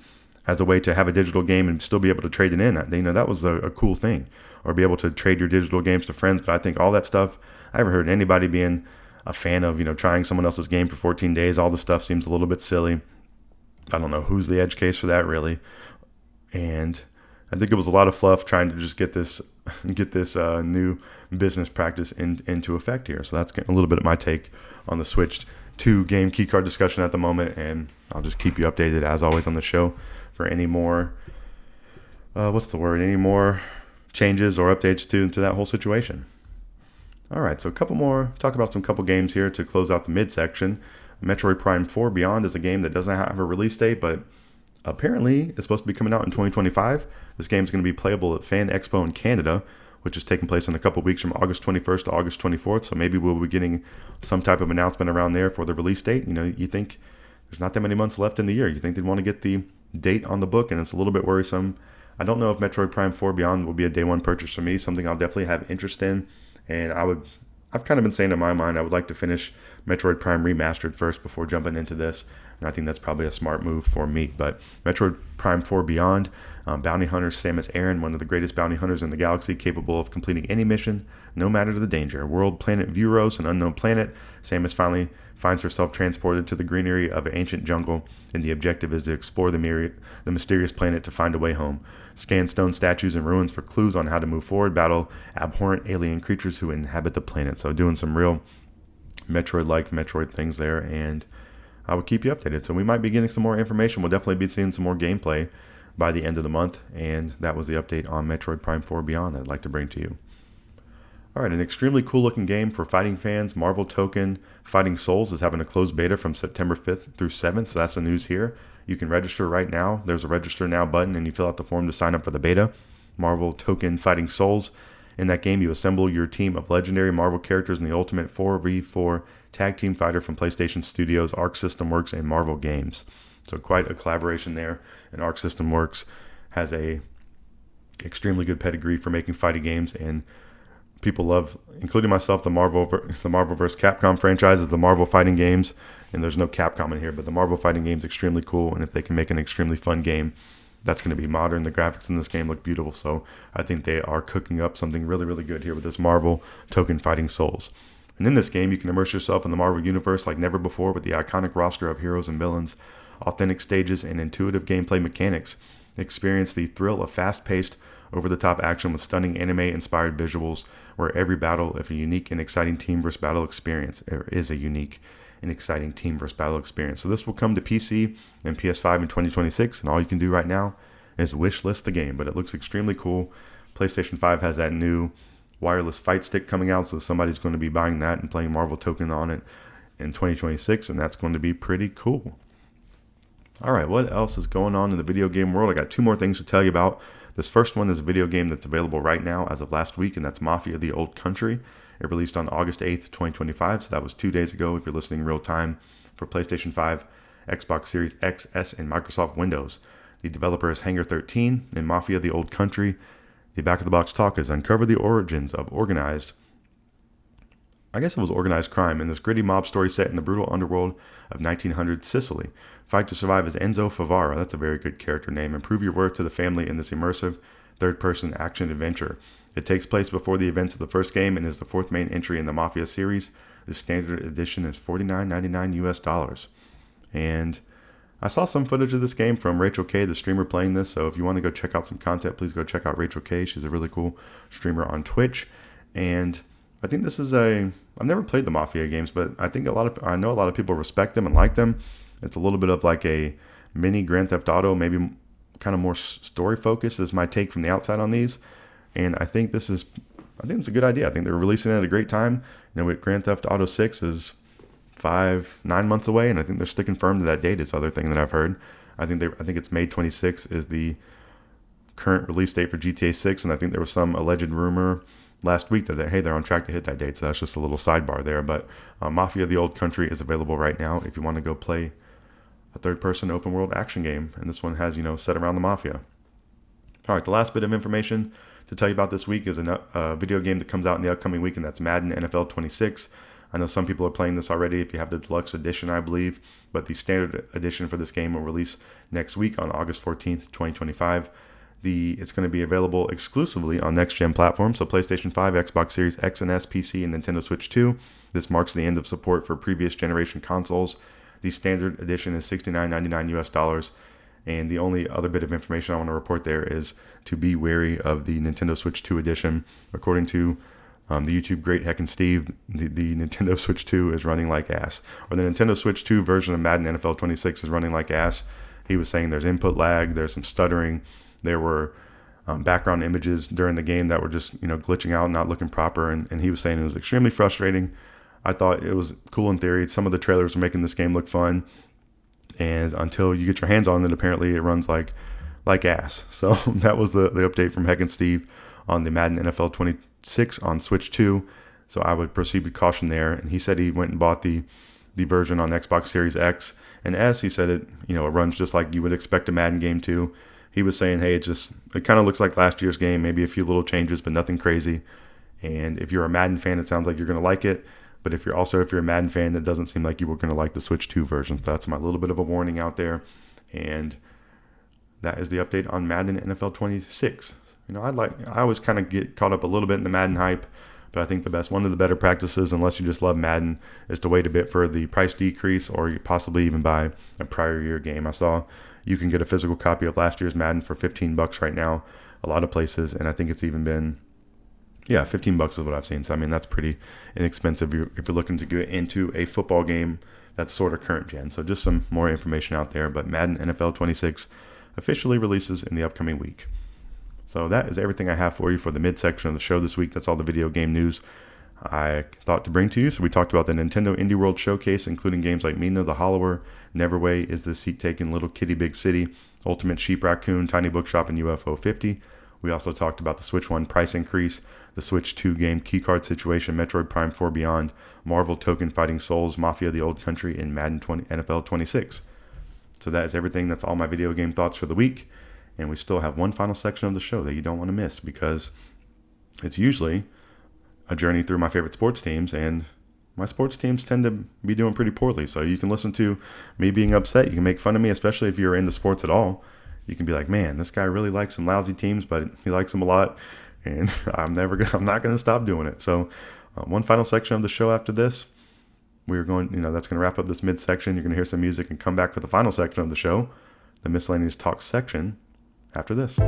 as a way to have a digital game and still be able to trade it in, that was a cool thing, or be able to trade your digital games to friends. But I think all that stuff, I haven't heard anybody being a fan of, trying someone else's game for 14 days. All the stuff seems a little bit silly. I don't know who's the edge case for that, really. And I think it was a lot of fluff trying to just get this new business practice into effect here. So that's a little bit of my take on the Switch 2 game keycard discussion at the moment, and I'll just keep you updated as always on the show for any more any more changes or updates to that whole situation. All right, so talk about some couple games here to close out the midsection. Metroid Prime 4 Beyond is a game that doesn't have a release date, but apparently it's supposed to be coming out in 2025. This game is going to be playable at Fan Expo in Canada, which is taking place in a couple weeks from August 21st to August 24th. So maybe we'll be getting some type of announcement around there for the release date. You think there's not that many months left in the year. You think they'd want to get the date on the book, and it's a little bit worrisome. I don't know if Metroid Prime 4 Beyond will be a day one purchase for me, something I'll definitely have interest in. And I've kind of been saying in my mind, I would like to finish Metroid Prime Remastered first before jumping into this. And I think that's probably a smart move for me. But Metroid Prime 4 Beyond, bounty hunter Samus Aran, one of the greatest bounty hunters in the galaxy, capable of completing any mission, no matter the danger. World, planet Vuros, an unknown planet. Samus finally finds herself transported to the greenery of an ancient jungle, and the objective is to explore the mysterious planet to find a way home. Scan stone statues and ruins for clues on how to move forward, battle abhorrent alien creatures who inhabit the planet. So doing some real Metroid-like Metroid things there, and I will keep you updated. So we might be getting some more information. We'll definitely be seeing some more gameplay by the end of the month, and that was the update on Metroid Prime 4 Beyond that I'd like to bring to you. All right, an extremely cool-looking game for fighting fans. Marvel Tokon Fighting Souls is having a closed beta from September 5th through 7th, so that's the news here. You can register right now. There's a Register Now button, and you fill out the form to sign up for the beta. Marvel Tokon Fighting Souls. In that game, you assemble your team of legendary Marvel characters in the ultimate 4v4 tag team fighter from PlayStation Studios, Arc System Works, and Marvel Games. So quite a collaboration there, and Arc System Works has a extremely good pedigree for making fighting games, and people love, including myself, the Marvel vs. Capcom franchises, the Marvel fighting games, and there's no Capcom in here, but the Marvel fighting game's extremely cool, and if they can make an extremely fun game, that's going to be modern. The graphics in this game look beautiful, so I think they are cooking up something really, really good here with this Marvel Tokon Fighting Souls. And in this game, you can immerse yourself in the Marvel Universe like never before with the iconic roster of heroes and villains, authentic stages, and intuitive gameplay mechanics. Experience the thrill of fast-paced, over-the-top action with stunning anime-inspired visuals, where every battle is a unique and exciting team versus battle experience. So this will come to PC and PS5 in 2026, and all you can do right now is wishlist the game, but it looks extremely cool. PlayStation 5 has that new wireless fight stick coming out, so somebody's going to be buying that and playing Marvel Tokon on it in 2026, and that's going to be pretty cool. All right, what else is going on in the video game world? I got two more things to tell you about. This first one is a video game that's available right now as of last week, and that's Mafia: The Old Country. It released on August 8th, 2025, so that was 2 days ago if you're listening real time, for PlayStation 5, Xbox Series X, S, and Microsoft Windows. The developer is Hangar 13, and Mafia: The Old Country. The back of the box talk is uncover the origins of organized crime in this gritty mob story set in the brutal underworld of 1900 Sicily. Fight to survive as Enzo Favara, that's a very good character name, and prove your worth to the family in this immersive third-person action adventure. It takes place before the events of the first game and is the fourth main entry in the Mafia series. The standard edition is $49.99 US. And I saw some footage of this game from Rachel K, the streamer playing this, so if you want to go check out some content, please go check out Rachel K. She's a really cool streamer on Twitch. And I think this is I've never played the Mafia games, but I know a lot of people respect them and like them. It's a little bit of like a mini Grand Theft Auto, maybe kind of more story focused is my take from the outside on these. And I think it's a good idea. I think they're releasing it at a great time. Grand Theft Auto 6 is 9 months away, and I think they're sticking firm to that date. Is the other thing that I've heard. I think it's May 26th is the current release date for GTA 6, and I think there was some alleged rumor last week that they're on track to hit that date. So that's just a little sidebar there. But Mafia: The Old Country is available right now if you want to go play a third-person open-world action game, and this one has set around the Mafia. All right, the last bit of information to tell you about this week is a video game that comes out in the upcoming week, and that's Madden NFL 26. I know some people are playing this already if you have the deluxe edition, I believe, but the standard edition for this game will release next week on August 14th, 2025. It's going to be available exclusively on next-gen platforms, so PlayStation 5, Xbox Series X and S, PC, and Nintendo Switch 2. This marks the end of support for previous generation consoles. The standard edition is $69.99 US. And the only other bit of information I want to report there is to be wary of the Nintendo Switch 2 edition. According to the YouTube great Heckin' Steve, the Nintendo Switch 2 is running like ass. Or the Nintendo Switch 2 version of Madden NFL 26 is running like ass. He was saying there's input lag, there's some stuttering, there were background images during the game that were just glitching out, not looking proper, and he was saying it was extremely frustrating. I thought it was cool in theory. Some of the trailers were making this game look fun, and until you get your hands on it, apparently it runs like ass. So that was the update from Heckin' Steve on the Madden NFL 26 on Switch 2. So I would proceed with caution there. And he said he went and bought the version on Xbox Series X and S. He said it runs just like you would expect a Madden game to. He was saying, hey, it kind of looks like last year's game, maybe a few little changes, but nothing crazy. And if you're a Madden fan, it sounds like you're going to like it. But if you're a Madden fan, it doesn't seem like you were going to like the Switch 2 version. So that's my little bit of a warning out there. And that is the update on Madden NFL 26. I always kind of get caught up a little bit in the Madden hype, but I think one of the better practices, unless you just love Madden, is to wait a bit for the price decrease, or you possibly even buy a prior year game. I saw you can get a physical copy of last year's Madden for $15 right now, a lot of places, and I think it's even been $15 is what I've seen. So, I mean, that's pretty inexpensive if you're looking to get into a football game that's sort of current gen. So just some more information out there. But Madden NFL 26 officially releases in the upcoming week. So that is everything I have for you for the midsection of the show this week. That's all the video game news I thought to bring to you. So we talked about the Nintendo Indie World Showcase, including games like Mina, The Hollower, Neverway, Is the Seat Taken, Little Kitty Big City, Ultimate Sheep Raccoon, Tiny Bookshop, and UFO 50. We also talked about the Switch 1 price increase, the Switch 2 game keycard situation, Metroid Prime 4 Beyond, Marvel Tokon Fighting Souls, Mafia: The Old Country, and Madden NFL 26. So that is everything. That's all my video game thoughts for the week. And we still have one final section of the show that you don't want to miss, because it's usually a journey through my favorite sports teams, and my sports teams tend to be doing pretty poorly. So you can listen to me being upset. You can make fun of me, especially if you're into sports at all. You can be like, man, this guy really likes some lousy teams, but he likes them a lot, and I'm not going to stop doing it. So one final section of the show after this. We're going, that's going to wrap up this midsection. You're going to hear some music and come back for the final section of the show, the Miscellaneous Talk section, after this.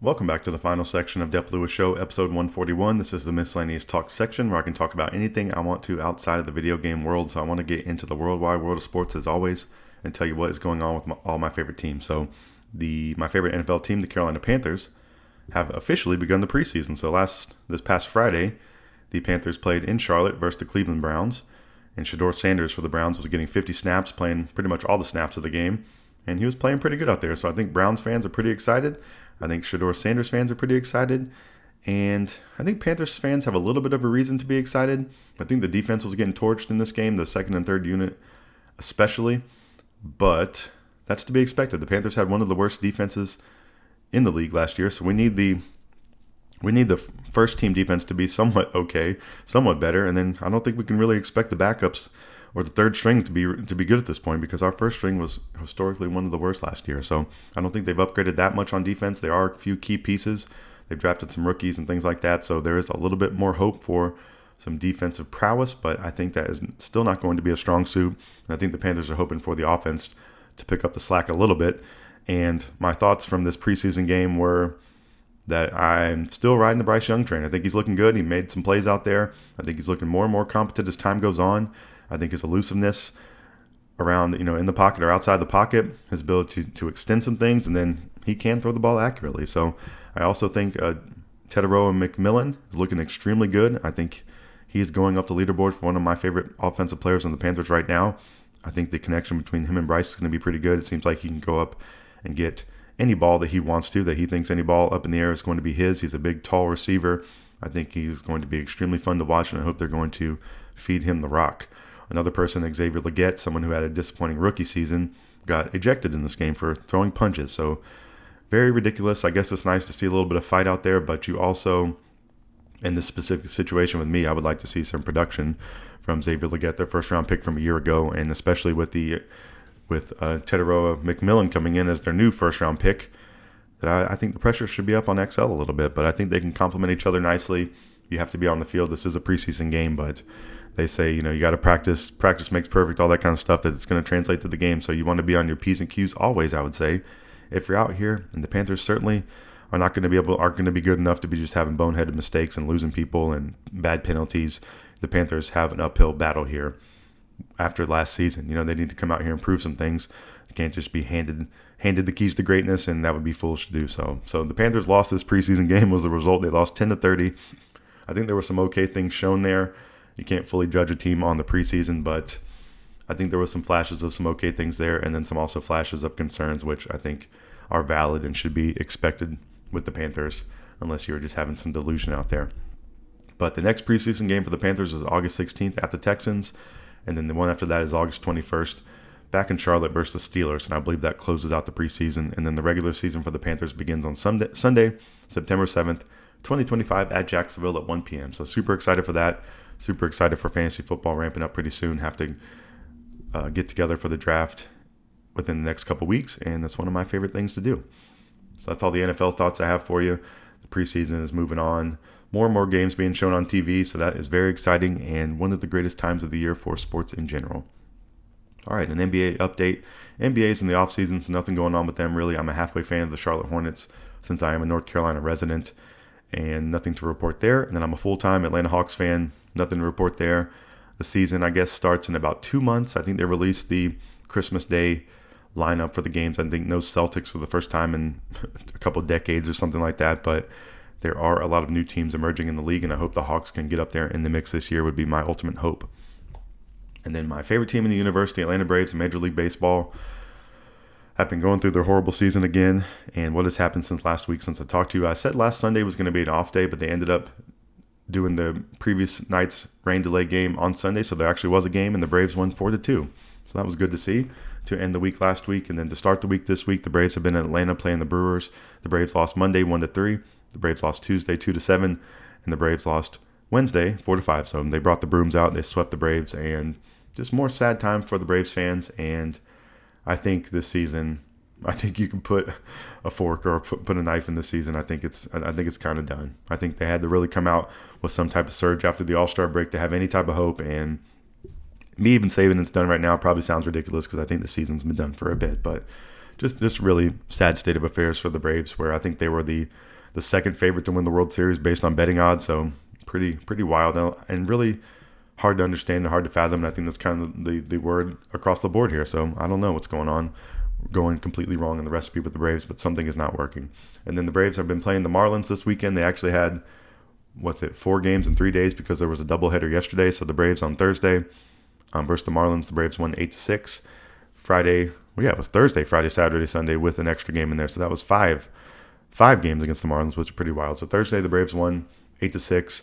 Welcome back to the final section of Dep Lewis Show, episode 141. This is the Miscellaneous Talk section where I can talk about anything I want to outside of the video game world. So I want to get into the worldwide world of sports as always and tell you what is going on with all my favorite teams. So my favorite NFL team, the Carolina Panthers, have officially begun the preseason. So this past Friday, the Panthers played in Charlotte versus the Cleveland Browns. And Shedeur Sanders for the Browns was getting 50 snaps, playing pretty much all the snaps of the game. And he was playing pretty good out there. So I think Browns fans are pretty excited. I think Shedeur Sanders fans are pretty excited. And I think Panthers fans have a little bit of a reason to be excited. I think the defense was getting torched in this game, the second and third unit especially. But that's to be expected. The Panthers had one of the worst defenses in the league last year. So we need the first team defense to be somewhat okay, somewhat better. And then I don't think we can really expect the backups or the third string to be good at this point, because our first string was historically one of the worst last year. So I don't think they've upgraded that much on defense. There are a few key pieces. They've drafted some rookies and things like that. So there is a little bit more hope for some defensive prowess, but I think that is still not going to be a strong suit. And I think the Panthers are hoping for the offense to pick up the slack a little bit. And my thoughts from this preseason game were that I'm still riding the Bryce Young train. I think he's looking good. He made some plays out there. I think he's looking more and more competent as time goes on. I think his elusiveness around, in the pocket or outside the pocket, his ability to extend some things, and then he can throw the ball accurately. So I also think Teteroa McMillan is looking extremely good. I think he is going up the leaderboard for one of my favorite offensive players on the Panthers right now. I think the connection between him and Bryce is going to be pretty good. It seems like he can go up and get any ball that he wants to, that he thinks any ball up in the air is going to be his. He's a big, tall receiver. I think he's going to be extremely fun to watch, and I hope they're going to feed him the rock. Another person, Xavier Legette, someone who had a disappointing rookie season, got ejected in this game for throwing punches. So very ridiculous. I guess it's nice to see a little bit of fight out there, but you also, in this specific situation with me, I would like to see some production from Xavier Legette, their first-round pick from a year ago, and especially with Teteroa McMillan coming in as their new first-round pick, that I think the pressure should be up on XL a little bit, but I think they can complement each other nicely. You have to be on the field. This is a preseason game, but they say, you got to practice. Practice makes perfect, all that kind of stuff, that it's going to translate to the game. So you want to be on your P's and Q's always, I would say, if you're out here. And the Panthers certainly aren't going to be good enough to be just having boneheaded mistakes and losing people and bad penalties. The Panthers have an uphill battle here after last season. They need to come out here and prove some things. They can't just be handed the keys to greatness, and that would be foolish to do so. So the Panthers lost this preseason game was the result. They lost 10-30. I think there were some okay things shown there. You can't fully judge a team on the preseason, but I think there was some flashes of some okay things there, and then some also flashes of concerns, which I think are valid and should be expected with the Panthers, unless you're just having some delusion out there. But the next preseason game for the Panthers is August 16th at the Texans, and then the one after that is August 21st back in Charlotte versus the Steelers, and I believe that closes out the preseason. And then the regular season for the Panthers begins on Sunday, September 7th, 2025 at Jacksonville at 1 p.m. So super excited for that. Super excited for fantasy football ramping up pretty soon. Have to get together for the draft within the next couple weeks, and that's one of my favorite things to do. So that's all the NFL thoughts I have for you. The preseason is moving on. More and more games being shown on TV, so that is very exciting and one of the greatest times of the year for sports in general. All right, an NBA update. NBA's in the offseason, so nothing going on with them really. I'm a halfway fan of the Charlotte Hornets since I am a North Carolina resident, and nothing to report there. And then I'm a full-time Atlanta Hawks fan. Nothing to report there. The season, I guess, starts in about 2 months. I think they released the Christmas Day lineup for the games. I think no Celtics for the first time in a couple of decades or something like that. But there are a lot of new teams emerging in the league, and I hope the Hawks can get up there in the mix this year would be my ultimate hope. And then my favorite team in the universe, the Atlanta Braves in Major League Baseball, have been going through their horrible season again. And what has happened since last week since I talked to you? I said last Sunday was going to be an off day, but they ended up doing the previous night's rain delay game on Sunday, so there actually was a game, and the Braves won 4-2. So that was good to see to end the week last week. And then to start the week this week, the Braves have been in Atlanta playing the Brewers. The Braves lost Monday 1-3. The Braves lost Tuesday 2-7, and the Braves lost Wednesday 4-5. So they brought the brooms out, they swept the Braves, and just more sad time for the Braves fans. And I think this season, I think you can put a fork or put a knife in this season. I think it's kind of done. I think they had to really come out with some type of surge after the All-Star break to have any type of hope. And me even saying it's done right now probably sounds ridiculous because I think the season's been done for a bit. But just really sad state of affairs for the Braves, where I think they were the the second favorite to win the World Series based on betting odds. So pretty wild and really hard to understand and hard to fathom. And I think that's kind of the word across the board here. So I don't know what's going on, going completely wrong in the recipe with the Braves, but something is not working. And then the Braves have been playing the Marlins this weekend. They actually had 4 games in 3 days because there was a doubleheader yesterday. So the Braves on Thursday versus the Marlins, the Braves won 8-6. Friday, it was Thursday, Friday, Saturday, Sunday with an extra game in there. So that was five games against the Marlins, which is pretty wild. So Thursday, the Braves won 8-6.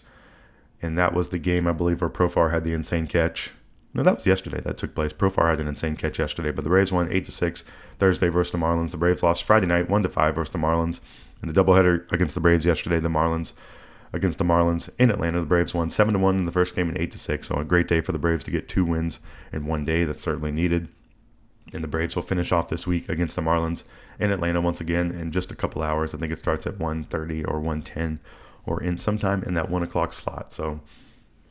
And that was the game, I believe, where Profar had the insane catch. No, that was yesterday that took place. Profar had an insane catch yesterday, but the Braves won 8-6 Thursday versus the Marlins. The Braves lost Friday night 1-5 versus the Marlins. And the doubleheader against the Braves yesterday, the Marlins against the Marlins in Atlanta. The Braves won 7-1 in the first game and 8-6. So a great day for the Braves to get 2 wins in one day. That's certainly needed. And the Braves will finish off this week against the Marlins in Atlanta once again in just a couple hours. I think it starts at 1:30 or 1:10 or in sometime in that 1 o'clock slot. So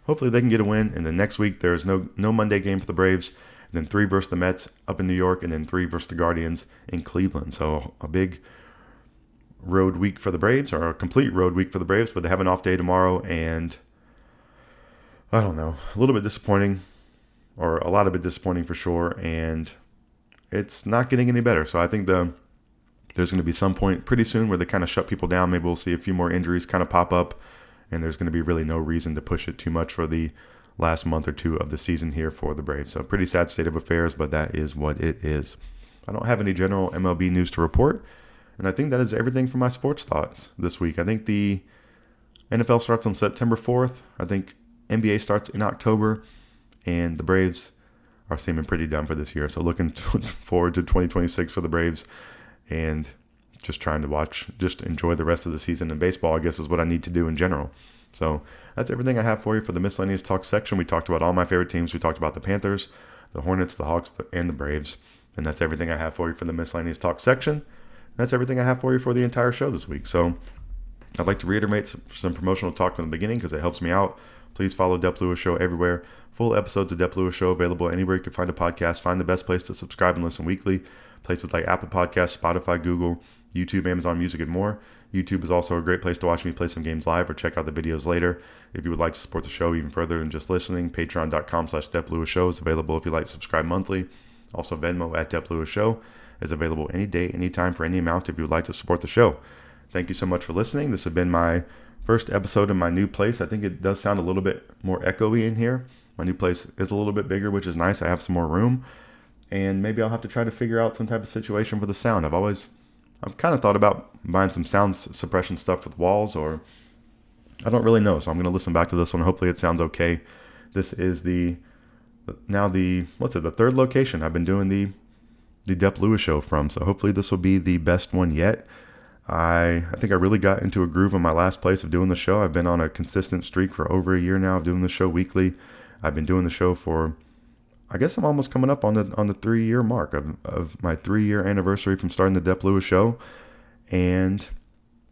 hopefully they can get a win. And then next week there's no Monday game for the Braves. And then 3 versus the Mets up in New York, and then 3 versus the Guardians in Cleveland. So a big road week for the Braves, or a complete road week for the Braves, but they have an off day tomorrow. And I don't know, a little bit disappointing, or a lot of it disappointing for sure. And it's not getting any better. So I think there's going to be some point pretty soon where they kind of shut people down. Maybe we'll see a few more injuries kind of pop up, and there's going to be really no reason to push it too much for the last month or two of the season here for the Braves. So pretty sad state of affairs, but that is what it is. I don't have any general MLB news to report, and I think that is everything for my sports thoughts this week. I think the NFL starts on September 4th. I think NBA starts in October, and the Braves are seeming pretty done for this year. So looking forward to 2026 for the Braves, and just trying to just enjoy the rest of the season in baseball, I guess, is what I need to do in general. So that's everything I have for you for the Miscellaneous Talk section. We talked about all my favorite teams. We talked about the Panthers, the Hornets, the Hawks, and the Braves. And that's everything I have for you for the Miscellaneous Talk section. That's everything I have for you for the entire show this week. So I'd like to reiterate some promotional talk from the beginning because it helps me out. Please follow Dep Lewis Show everywhere. Full episodes of Dep Lewis Show available anywhere you can find a podcast. Find the best place to subscribe and listen weekly. Places like Apple Podcasts, Spotify, Google, YouTube, Amazon Music, and more. YouTube is also a great place to watch me play some games live or check out the videos later. If you would like to support the show even further than just listening, patreon.com/Dep Lewis Show is available if you'd like to subscribe monthly. Also, Venmo at Dep Lewis Show is available any day, anytime, for any amount if you would like to support the show. Thank you so much for listening. This has been my first episode in my new place. I think it does sound a little bit more echoey in here. My new place is a little bit bigger, which is nice. I have some more room, and maybe I'll have to try to figure out some type of situation for the sound. I've kind of thought about buying some sound suppression stuff for the walls, or I don't really know. So I'm going to listen back to this one. Hopefully it sounds okay. This is the third location I've been doing the Dep Lewis Show from. So hopefully this will be the best one yet. I think I really got into a groove in my last place of doing the show. I've been on a consistent streak for over a year now of doing the show weekly. I've been doing the show for, I guess I'm almost coming up on the 3-year mark of my 3-year anniversary from starting the Dep Lewis Show. And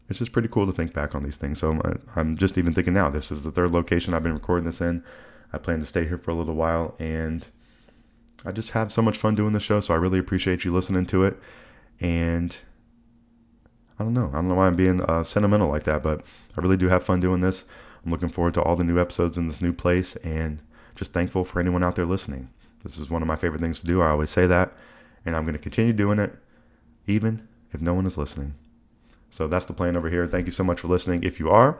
it's just pretty cool to think back on these things. So I'm just even thinking now, this is the third location I've been recording this in. I plan to stay here for a little while, and I just have so much fun doing the show. So I really appreciate you listening to it. And I don't know why I'm being sentimental like that, but I really do have fun doing this. I'm looking forward to all the new episodes in this new place, and just thankful for anyone out there listening. This is one of my favorite things to do. I always say that, and I'm going to continue doing it even if no one is listening. So that's the plan over here. Thank you so much for listening if you are,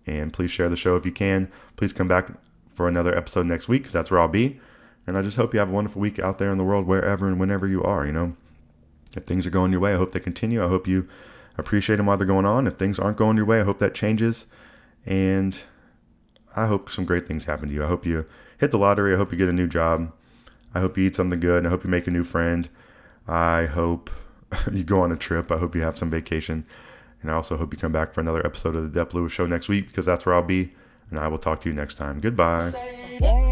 and please share the show if you can. Please come back for another episode next week, because that's where I'll be. And I just hope you have a wonderful week out there in the world, wherever and whenever you are. If things are going your way, I hope they continue. I hope you appreciate them while they're going on. If things aren't going your way, I hope that changes. And I hope some great things happen to you. I hope you hit the lottery. I hope you get a new job. I hope you eat something good. I hope you make a new friend. I hope you go on a trip. I hope you have some vacation. And I also hope you come back for another episode of the Dep Lewis Show next week, because that's where I'll be. And I will talk to you next time. Goodbye.